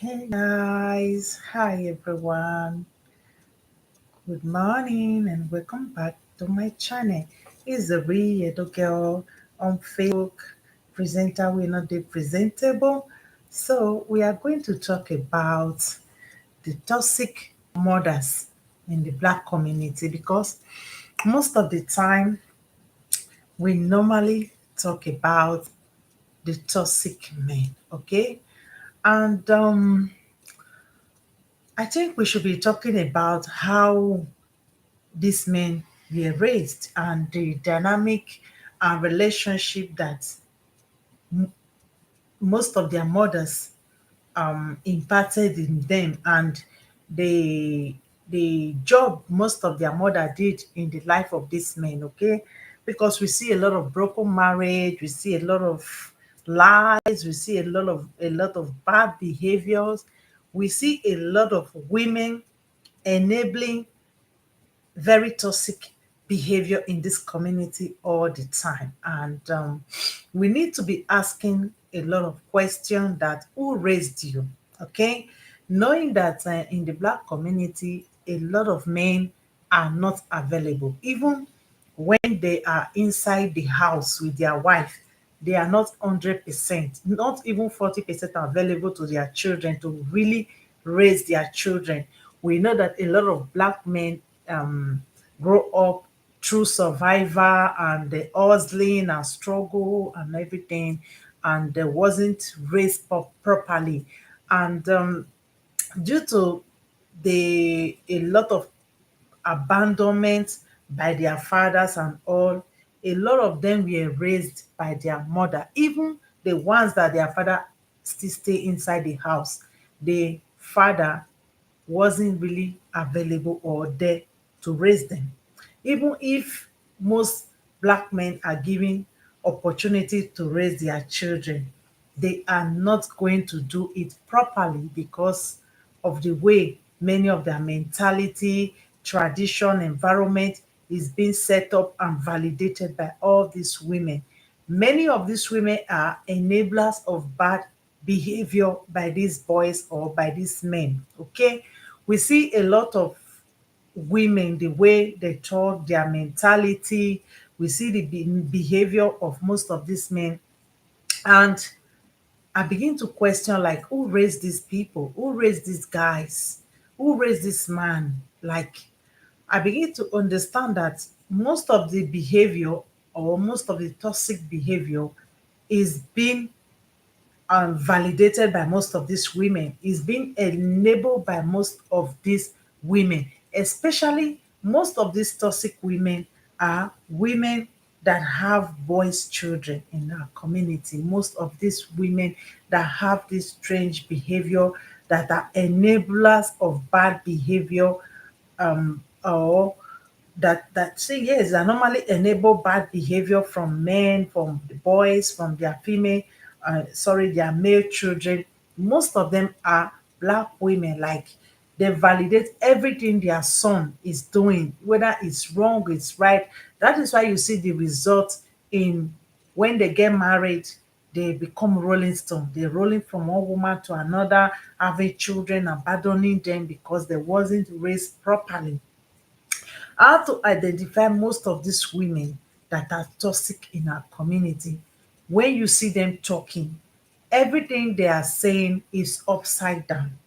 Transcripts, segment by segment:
Hey guys, hi everyone. Good morning and welcome back to my channel. It's the real girl on Facebook presenter. We're not the presentable. So we are going to talk about the toxic mothers in the black community because most of the time we normally talk about the toxic men, okay? And I think we should be talking about how these men were raised and the dynamic and relationship that most of their mothers imparted in them, and the job most of their mother did in the life of these men, okay? Because we see a lot of broken marriage, we see a lot of lies, we see a lot of bad behaviors, we see a lot of women enabling very toxic behavior in this community all the time. And we need to be asking a lot of questions that who raised you? Okay. Knowing that in the black community, a lot of men are not available. Even when they are inside the house with their wife, they are not 100%, not even 40% available to their children to really raise their children. We know that a lot of black men grow up through survivor and the hustling and struggle and everything, and they wasn't raised properly. And due to the a lot of abandonment by their fathers and all, a lot of them were raised by their mother. Even the ones that their father still stay inside the house, the father wasn't really available or there to raise them. Even if most black men are given opportunity to raise their children, they are not going to do it properly because of the way many of their mentality, tradition, environment is being set up and validated by all these women. Many of these women are enablers of bad behavior by these boys or by these men. Okay, we see a lot of women, the way they talk, their mentality. We see the behavior of most of these men, and I begin to question, like, who raised these people? Who raised these guys? Who raised this man? Like, I begin to understand that most of the behavior or most of the toxic behavior is being validated by most of these women, is being enabled by most of these women. Especially most of these toxic women are women that have boys children in our community. Most of these women that have this strange behavior, that are enablers of bad behavior, or that say yes, they normally enable bad behavior from men, from the boys, from their their male children. Most of them are black women. Like, they validate everything their son is doing, whether it's wrong, it's right. That is why you see the result in when they get married, they become rolling stone. They're rolling from one woman to another, having children, abandoning them because they wasn't raised properly. How to identify most of these women that are toxic in our community? When you see them talking, everything they are saying is upside down.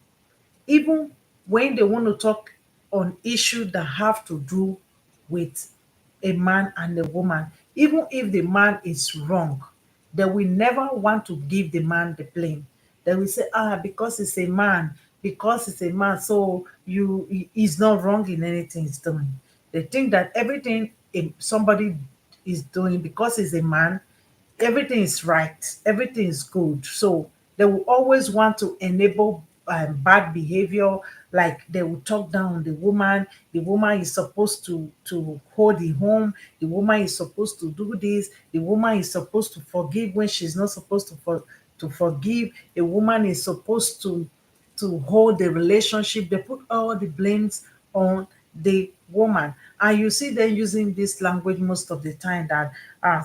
Even when they want to talk on issues that have to do with a man and a woman, even if the man is wrong, they will never want to give the man the blame. They will say, because it's a man, so he's not wrong in anything he's doing. They think that everything somebody is doing because he's a man, everything is right, everything is good. So they will always want to enable bad behavior. Like, they will talk down on the woman. The woman is supposed to hold the home. The woman is supposed to do this. The woman is supposed to forgive when she's not supposed to forgive. A woman is supposed to hold the relationship. They put all the blames on the woman. And you see them using this language most of the time, that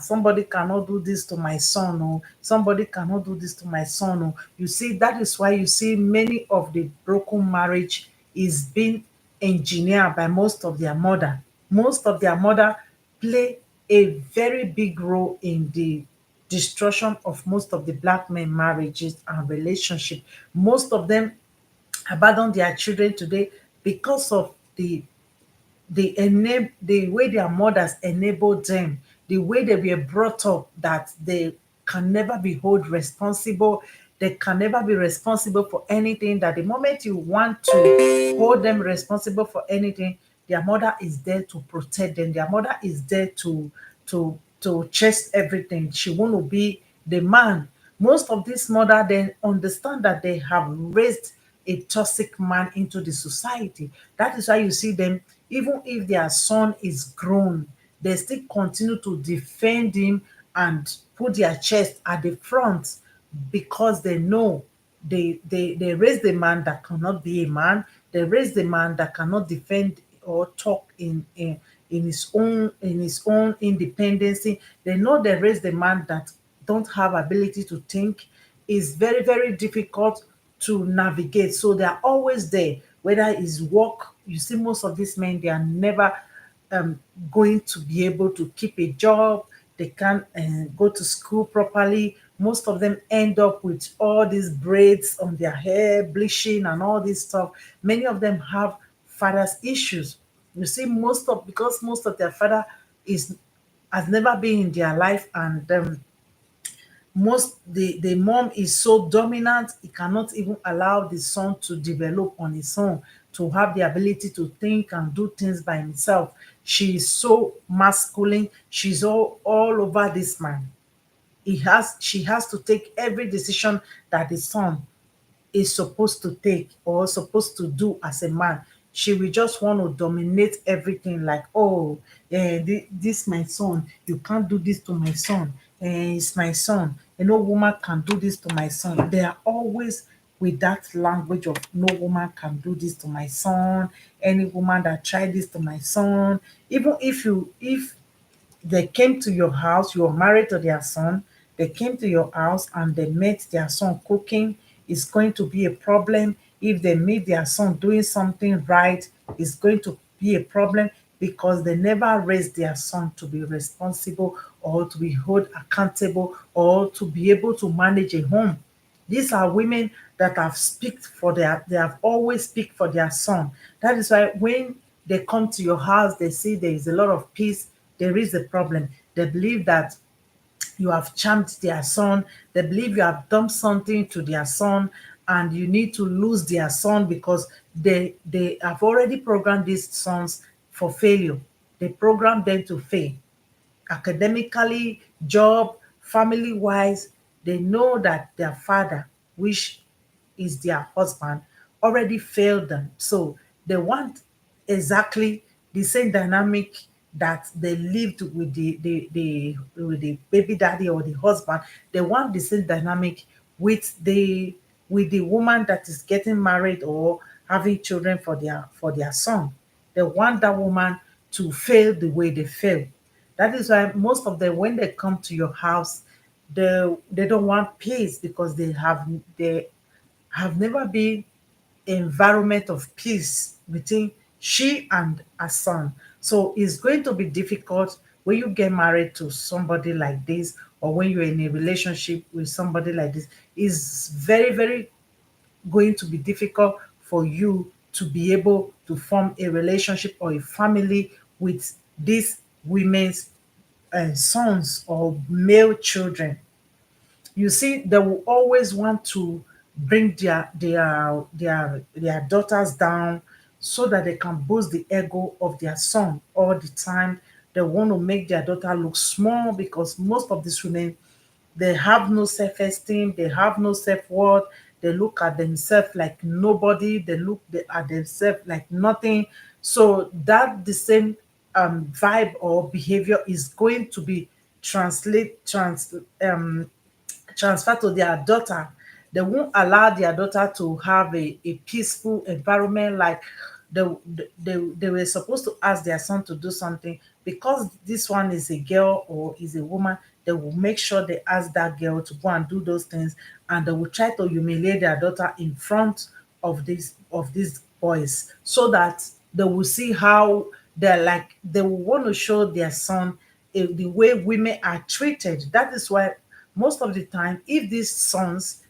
somebody cannot do this to my son, or somebody cannot do this to my son. Or you see, that is why you see many of the broken marriage is being engineered by most of their mother. Most of their mother play a very big role in the destruction of most of the black men marriages and relationship. Most of them abandon their children today because of the way their mothers enabled them, the way they were brought up, that they can never be held responsible. They can never be responsible for anything. That the moment you want to hold them responsible for anything, their mother is there to protect them. Their mother is there to chase everything. She want to be the man. Most of these mother then understand that they have raised a toxic man into the society. That is why you see them, even if their son is grown, they still continue to defend him and put their chest at the front, because they know they raised a man that cannot be a man. They raised a man that cannot defend or talk in his own independency. They know they raised a man that don't have ability to think. Is very, very difficult to navigate. So they are always there, whether it's work. You see, most of these men, they are never um, going to be able to keep a job. They can't go to school properly. Most of them end up with all these braids on their hair, bleaching, and all this stuff. Many of them have father's issues. You see, because most of their father is has never been in their life, and the mom is so dominant, he cannot even allow the son to develop on his own, to have the ability to think and do things by himself. She is so masculine, she's all over this man. She has to take every decision that the son is supposed to take or supposed to do as a man. She will just want to dominate everything, like, oh, this my son, you can't do this to my son. It's my son, and no woman can do this to my son. They are always with that language of no woman can do this to my son. Any woman that tried this to my son, even if they came to your house, you were married to their son, they came to your house and they met their son cooking, it's going to be a problem. If they meet their son doing something right, it's going to be a problem, because they never raised their son to be responsible or to be held accountable or to be able to manage a home. These are women that they have always speak for their son. That is why when they come to your house, they see there is a lot of peace, there is a problem. They believe that you have charmed their son. They believe you have done something to their son, and you need to lose their son, because they have already programmed these sons for failure. They program them to fail academically, job, family wise. They know that their father, which is their husband, already failed them. So they want exactly the same dynamic that they lived with with the baby daddy or the husband. They want the same dynamic with the woman that is getting married or having children for their son. They want that woman to fail the way they fail. That is why most of them, when they come to your house, they don't want peace, because they have never been environment of peace between she and her son. So it's going to be difficult when you get married to somebody like this, or when you're in a relationship with somebody like this. It's very, very going to be difficult for you to be able to form a relationship or a family with these women's sons or male children. You see, they will always want to bring their daughters down, so that they can boost the ego of their son all the time. They want to make their daughter look small, because most of these women, they have no self-esteem, they have no self-worth. They look at themselves like nobody, at themselves like nothing. So that the same vibe or behavior is going to be translate trans transfer to their daughter. They won't allow their daughter to have a peaceful environment, like they, they were supposed to ask their son to do something. Because this one is a girl or is a woman, they will make sure they ask that girl to go and do those things, and they will try to humiliate their daughter in front of these boys, so that they will see how they're like, they will want to show their son the way women are treated. That is why most of the time, if these sons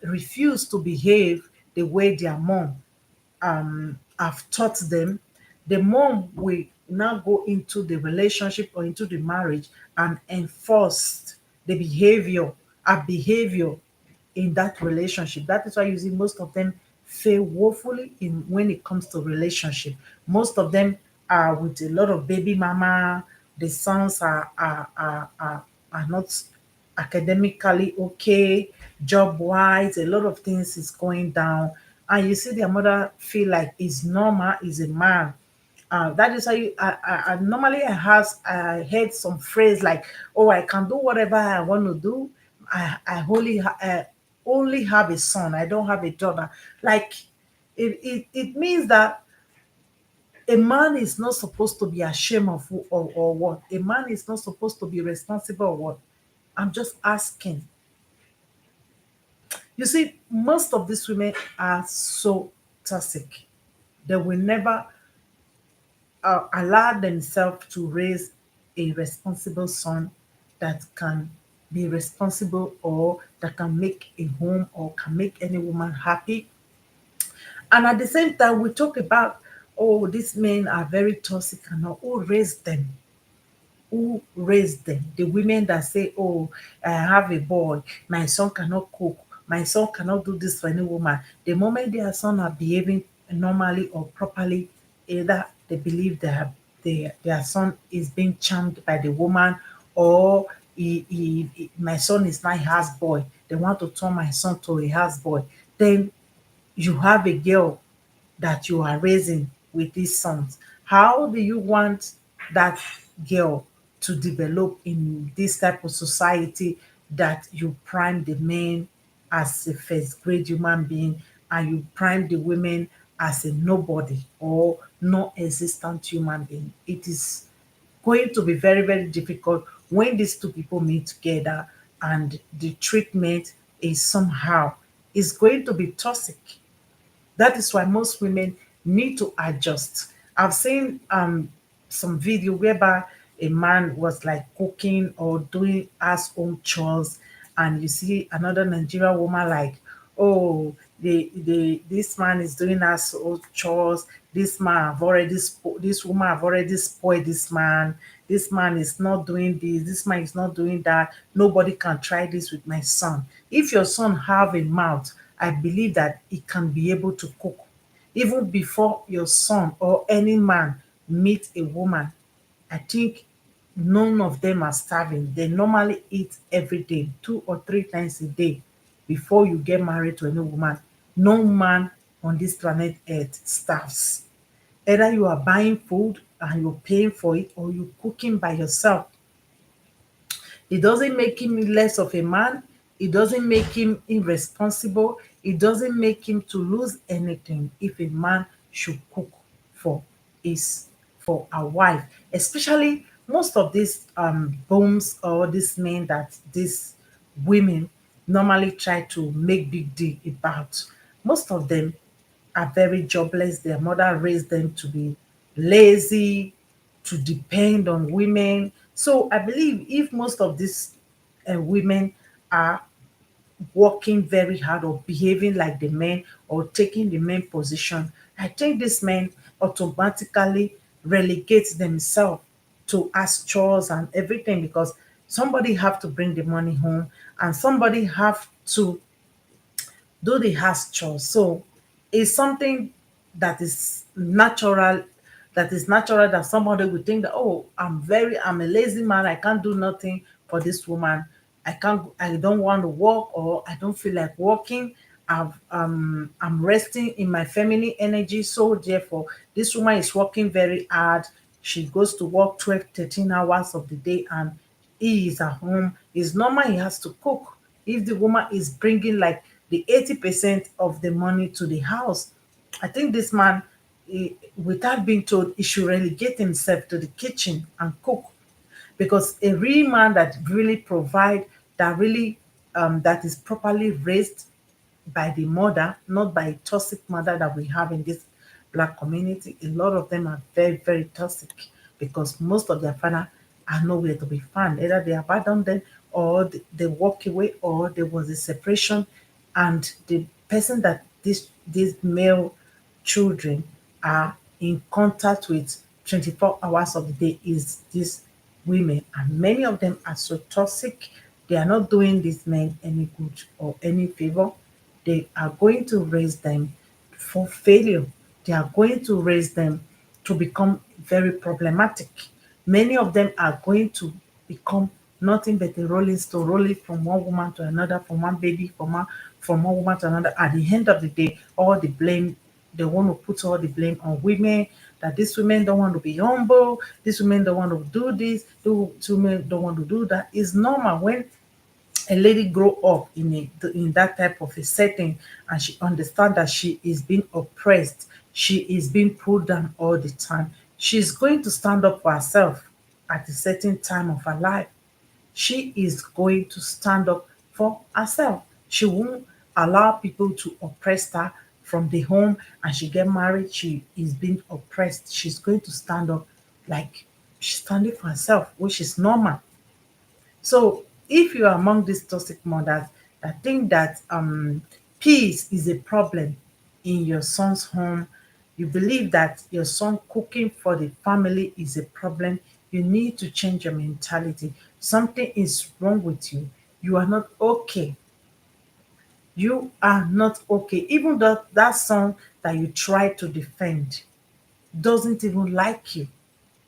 refuse to behave the way their mom have taught them, the mom will now go into the relationship or into the marriage and enforce the behavior, a behavior in that relationship. That is why you see most of them fail woefully in when it comes to relationship. Most of them are with a lot of baby mama. The sons are not academically okay, job wise, a lot of things is going down. And you see their mother feel like it's normal, is a man. That is how I normally I heard some phrase like, "Oh, I can do whatever I want to do. I only have a son. I don't have a daughter." Like it means that a man is not supposed to be ashamed of or what. A man is not supposed to be responsible or what. I'm just asking. You see, most of these women are so toxic. They will never allow themselves to raise a responsible son that can be responsible or that can make a home or can make any woman happy. And at the same time, we talk about, oh, these men are very toxic and all. Who raised them? Who raised them? The women that say, "Oh, I have a boy, my son cannot cook, my son cannot do this for any woman." The moment their son are behaving normally or properly, either they believe their son is being charmed by the woman, or my son is not a house boy. They want to turn my son to a house boy. Then you have a girl that you are raising with these sons. How do you want that girl to develop in this type of society that you prime the men as a first grade human being and you prime the women as a nobody or non-existent human being? It is going to be very, very difficult when these two people meet together and the treatment is somehow is going to be toxic. That is why most women need to adjust. I've seen some video whereby a man was like cooking or doing household chores, and you see another Nigerian woman like, oh, the this man is doing household chores. This woman have already spoiled this man. This man is not doing this. This man is not doing that. Nobody can try this with my son. If your son have a mouth, I believe that he can be able to cook. Even before your son or any man meet a woman, I think none of them are starving. They normally eat every day, 2 or 3 times a day before you get married to any woman. No man on this planet Earth starves. Either you are buying food and you're paying for it or you're cooking by yourself. It doesn't make him less of a man. It doesn't make him irresponsible. It doesn't make him to lose anything if a man should cook for his for a wife. Especially most of these booms or these men that these women normally try to make big deal about. Most of them are very jobless. Their mother raised them to be lazy, to depend on women. So I believe if most of these women are working very hard or behaving like the men or taking the men position, I think these men automatically relegate themselves to ask chores and everything because somebody have to bring the money home and somebody have to do the house chores. So it's something that is natural, that somebody would think that, oh, I'm a lazy man, I can't do nothing for this woman. I don't want to work or I don't feel like working. I'm resting in my feminine energy. So therefore, this woman is working very hard. She goes to work 12, 13 hours of the day and he is at home. It's normal he has to cook. If the woman is bringing like the 80% of the money to the house, I think this man without being told, he should relegate himself to the kitchen and cook, because a real man that really provide, that really that is properly raised by the mother, not by a toxic mother that we have in this black community. A lot of them are very, very toxic because most of their father are nowhere to be found. Either they abandoned them, or they walk away, or there was a separation, and the person that these male children are in contact with 24 hours of the day is these women. And many of them are so toxic, they are not doing these men any good or any favor. They are going to raise them for failure. They are going to raise them to become very problematic. Many of them are going to become nothing but a rolling stone, rolling from one woman to another, from one baby, from one woman to another. At the end of the day, all the blame, they want to put all the blame on women, that these women don't want to be humble, these women don't want to do this, these women don't want to do that. It's normal when a lady grow up in that type of a setting, and she understand that she is being oppressed, she is being pulled down all the time. She's going to stand up for herself at a certain time of her life. She is going to stand up for herself. She won't allow people to oppress her from the home, and she get married, she is being oppressed. She's going to stand up like she's standing for herself, which is normal. So if you are among these toxic mothers that think that peace is a problem in your son's home, you believe that your son cooking for the family is a problem, you need to change your mentality. Something is wrong with you. You are not okay. You are not okay. Even that son that you try to defend doesn't even like you.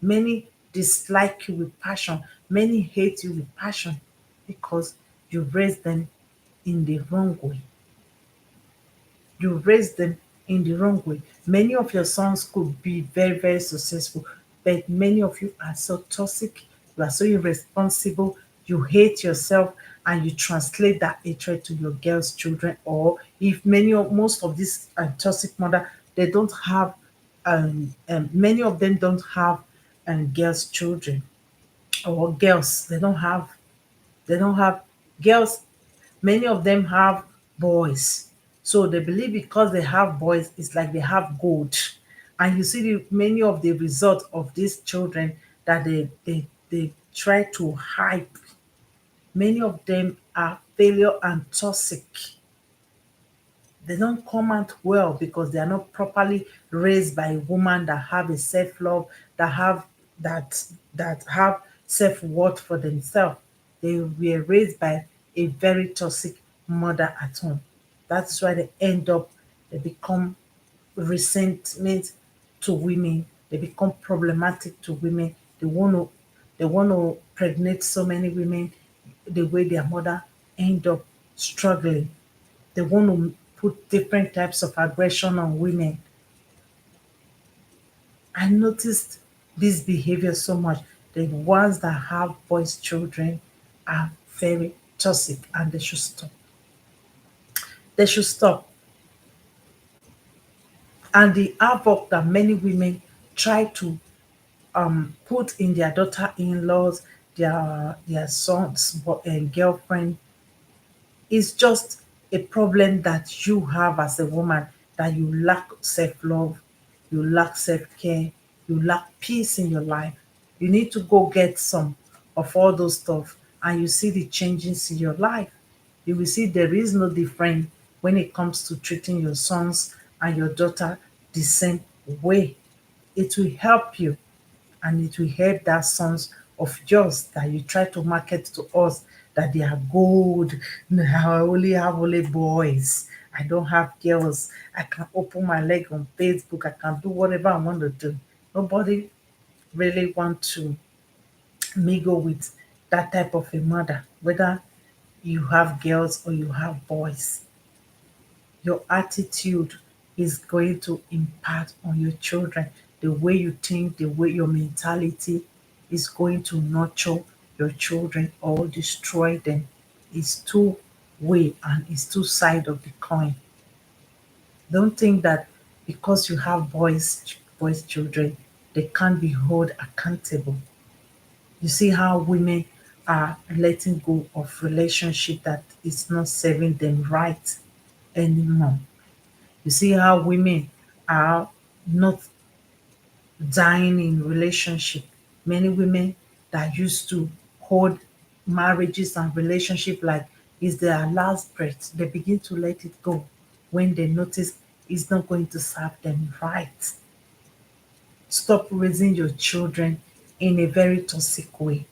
Many dislike you with passion. Many hate you with passion because you raised them in the wrong way. You raised them in the wrong way. Many of your sons could be very, very successful, but many of you are so toxic, you are so irresponsible, you hate yourself, and you translate that hatred to your girls' children. Or if most of these toxic mother, they don't have, many of them don't have girls' children, or girls, they don't have girls. Many of them have boys. So they believe because they have boys, it's like they have gold. And you see many of the result of these children that they try to hype. Many of them are failure and toxic. They don't come out well because they are not properly raised by a woman that have a self-love, that that have self-worth for themselves. They were raised by a very toxic mother at home. That's why they become resentment to women. They become problematic to women. They want to pregnate so many women the way their mother end up struggling. They want to put different types of aggression on women. I noticed this behavior so much. The ones that have boys children are very toxic, and they should stop. They should stop. And the havoc that many women try to put in their daughter-in-laws, their sons, and girlfriend, is just a problem that you have as a woman, that you lack self-love, you lack self-care, you lack peace in your life. You need to go get some of all those stuff, and you see the changes in your life. You will see there is no difference when it comes to treating your sons and your daughter the same way. It will help you, and it will help that sons of yours that you try to market to us that they are gold. No, I only have only boys. I don't have girls. I can open my leg on Facebook. I can do whatever I want to do. Nobody really want to mingle with that type of a mother, whether you have girls or you have boys. Your attitude is going to impact on your children. The way you think, the way your mentality is going to nurture your children or destroy them. It's two way, and it's two side of the coin. Don't think that because you have boys children, they can't be held accountable. You see how women are letting go of relationship that is not serving them right anymore. You see how women are not dying in relationship. Many women that used to hold marriages and relationship like is their last breath, they begin to let it go when they notice it's not going to serve them right. Stop raising your children in a very toxic way.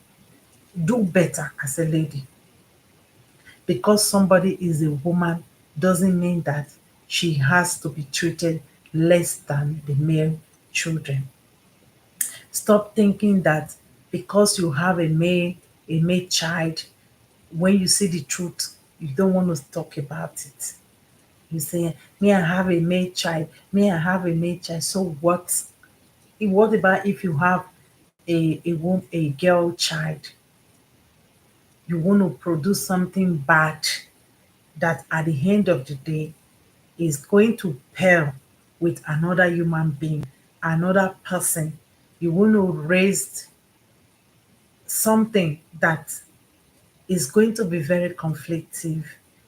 Do better as a lady. Because somebody is a woman doesn't mean that she has to be treated less than the male children. Stop thinking that because you have a male child, when you see the truth, you don't want to talk about it. You say, me, I have a male child, me, I have a male child. So what? What about if you have a girl child? You want to produce something bad that at the end of the day is going to pair with another human being, another person. You want to raise something that is going to be very conflictive,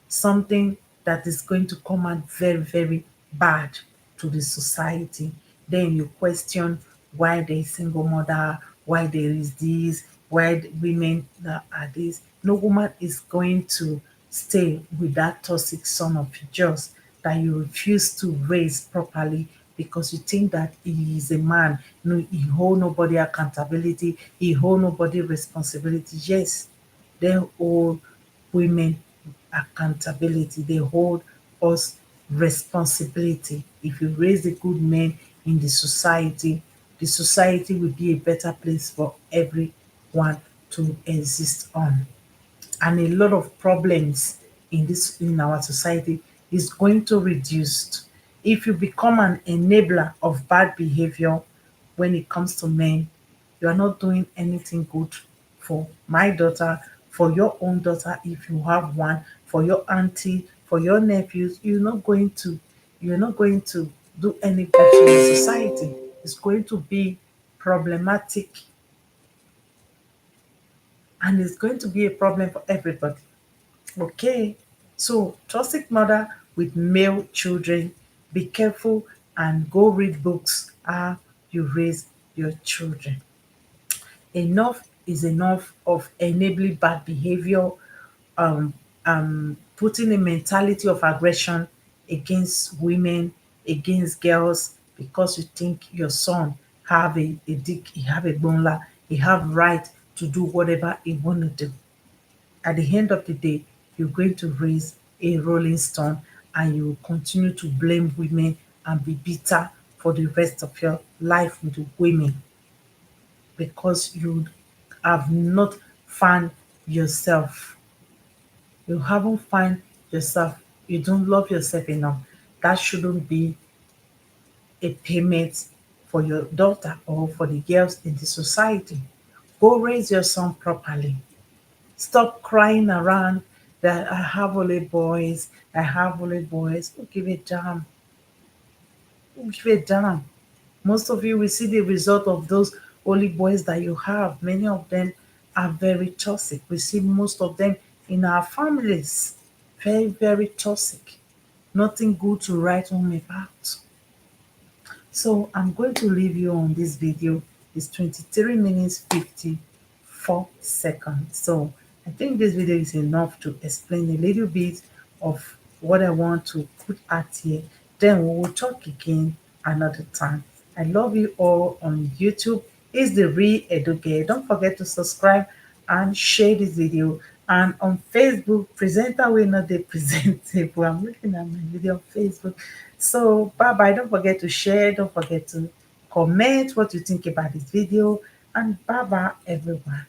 something that is going to come out very, very bad to the society. Then you question why there is single mother, why there is this, why the women that are this. No woman is going to stay with that toxic son of yours that you refuse to raise properly because you think that he is a man. No, he hold nobody accountability, he hold nobody responsibility. Yes, they hold women accountability. They hold us responsibility. If you raise a good man in the society will be a better place for everyone to exist on. And a lot of problems in our society is going to reduce if you become an enabler of bad behavior when it comes to men. You are not doing anything good for my daughter, for your own daughter if you have one, for your auntie, for your nephews. You're not going to do any good to the society. It's going to be problematic, and it's going to be a problem for everybody. Okay, so toxic mother with male children, be careful and go read books how you raise your children. Enough is enough of enabling bad behavior, um, putting a mentality of aggression against women, against girls, because you think your son have a dick, he have a bonla, he have right to do whatever he want to do. At the end of the day, you're going to raise a rolling stone and you will continue to blame women and be bitter for the rest of your life with women because you have not found yourself. You haven't found yourself. You don't love yourself enough. That shouldn't be a payment for your daughter or for the girls in the society. Go raise your son properly. Stop crying around that I have only boys, I have only boys. Who give a damn? Who give a damn? Most of you will see the result of those only boys that you have. Many of them are very toxic. We see most of them in our families. Very, very toxic. Nothing good to write home about. So I'm going to leave you on this video. It's 23 minutes 54 seconds. So I think this video is enough to explain a little bit of what I want to put out here. Then we will talk again another time. I love you all on YouTube. It's the Real Educate. Don't forget to subscribe and share this video. And on Facebook, presenter will not be presentable. I'm looking at my video on Facebook. So bye bye. Don't forget to share. Don't forget to comment what you think about this video. And bye bye, everyone.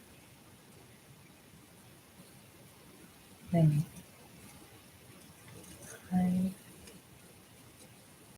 Let me. Bye.